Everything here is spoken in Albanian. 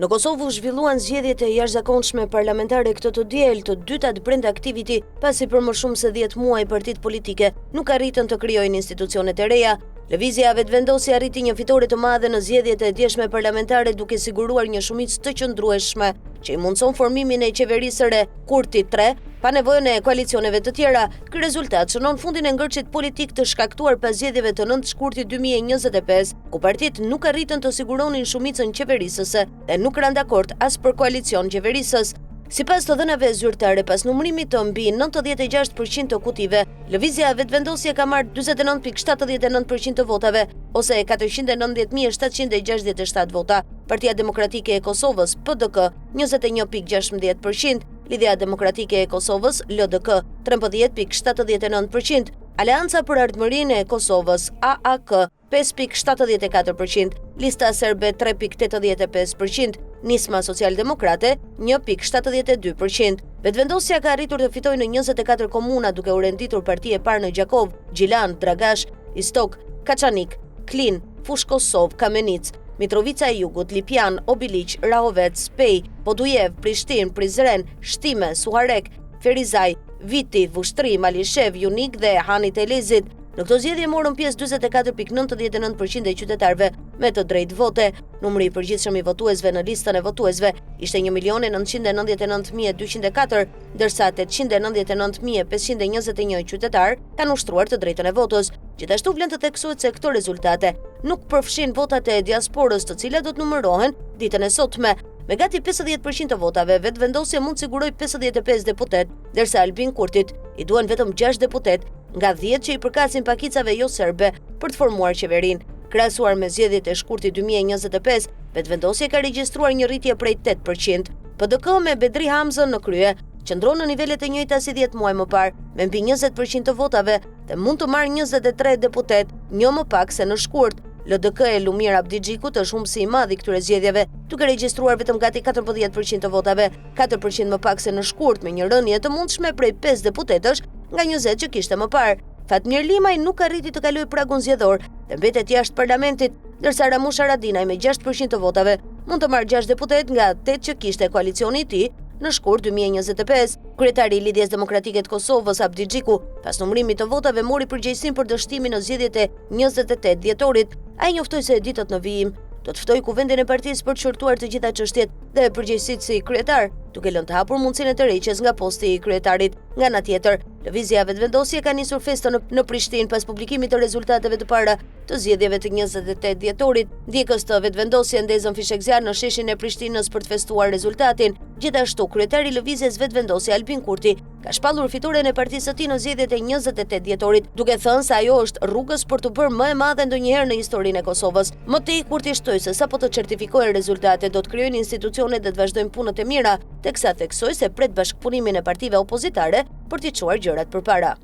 Në Kosovë u zhvilluan zgjedhjet e jashtëzakonshme parlamentare këtë të diel, të dytat brenda Activity, pasi për më shumë se 10 muaj partitë politike nuk arritën të krijojnë institucionet e reja. Lëvizja Vetëvendosje arriti një fitore të madhe në zgjedhjet e djeshme parlamentare duke siguruar një shumicë të qëndrueshme që i mundson formimin e qeverisë së re Kurti 3 pa nevojën e koalicioneve të tjera. Ky rezultat shënon fundin e ngërçit politik të shkaktuar pas zgjedhjeve të 9 shkurtit 2025, ku partitë nuk arritën të siguronin shumicën qeverisëse dhe nuk ranë dakord as për koalicion qeverisës. Sipas të dhënave zyrtare, pas numërimit të mbi 96% të kutive, lëvizja Vetëvendosje ka marrë 49.79% të votave, ose 490.767 vota. Partia Demokratike e Kosovës, PDK, 21.16%, Lidhja Demokratike e Kosovës, LDK, 13.79%, Aleanca për Ardhmërinë e Kosovës, AAK, 5.74%, Lista Serbe 3.85%, Nisma Socialdemokrate 1.72%. Vetëvendosja ka arritur të fitojë në 24 komuna duke u renditur parti e parë në Gjakov, Gjilan, Dragash, Istok, Kaçanik, Klin, Fush Kosovë, Kamenic, Mitrovica e Jugut, Lipjan, Obiliq, Rahovec, Spej, Podujev, Prishtinë, Prizren, Shtime, Suharek, Ferizaj, Viti, Vushtri, Malishev, Junik dhe Hanit e Lezit. Në këto zgjedhje morën pjesë 44.99% e qytetarëve me të drejtë vote. Numri i përgjithshëm i votuesve në listën e votuesve ishte 1.999.204, ndërsa 899.521 qytetar kanë ushtruar të drejtën e votës. Gjithashtu vlen të theksohet se këto rezultate nuk përfshin votat e diasporës, të cilat do të numërohen ditën e sotme. Me gati 50% të votave, Vetëvendosje mund siguroj 55 deputet, ndërsa Albin Kurtit i duan vetëm 6 deputet nga 10 që i përkasin pakicave jo serbe për të formuar qeverinë. Krahasuar me zgjedhjet e shkurtit 2025, Vetëvendosje ka regjistruar një rritje prej 8%. PDK me Bedri Hamzën në krye qëndron në nivelet e njëjta si 10 muaj më parë, me mbi 20% të votave dhe mund të marrë 23 deputet, një më pak se në shkurt. LDK e Lumir Abdixhikut është humbësi i madh i këtyre zgjedhjeve, duke regjistruar vetëm gati 14% të votave, 4% më pak se në shkurt, me një rënje të mundshme prej 5 deputetësh nga 20 që kishte më parë. Fatmir Limaj nuk arriti të kalojë pragun zgjedhor dhe mbetet jashtë parlamentit, ndërsa Ramush Haradinaj me 6% të votave mund të marrë 6 deputet nga 8 që kishte koalicioni i tij në shkurt 2025. Kryetari i Lidhjes Demokratike të Kosovës, Abdixhiku, pas numërimit të votave mori përgjegjësinë për dështimin në zgjedhjet e 28 dhjetorit. Ai njoftoi se ditët në vijim do të ftoj kuvendin e partisë për të shortuar të gjitha çështjet dhe përgjegjësitë si kryetar, duke lënë të hapur mundësinë e tërheqjes nga posti i kryetarit. Nga ana tjetër, lëvizja Vetëvendosje ka nisur festën në Prishtinë pas publikimit të rezultateve të para të zgjedhjeve të 28 dhjetorit. Ndjekës të Vetëvendosje ndezën fishek zjarr në sheshin e Prishtinës për të festuar rezultatin. Gjithashtu, kryetari i lëvizjes Vetëvendosje Albin Kurti ka shpallur fitoren e partisë së tij në zgjedhjet e 28 dhjetorit, duke thënë se ajo është rrugës për të bërë më e madhe ndonjëherë në historinë e Kosovës. Më tej, Kurti shtoi se sapo të certifikojnë rezultatet do të krijojnë institucione dhe të vazhdojnë punët e mira, teksa theksoi se pret bashkëpunimin e partive opozitare për t'i çuar gjërat përpara.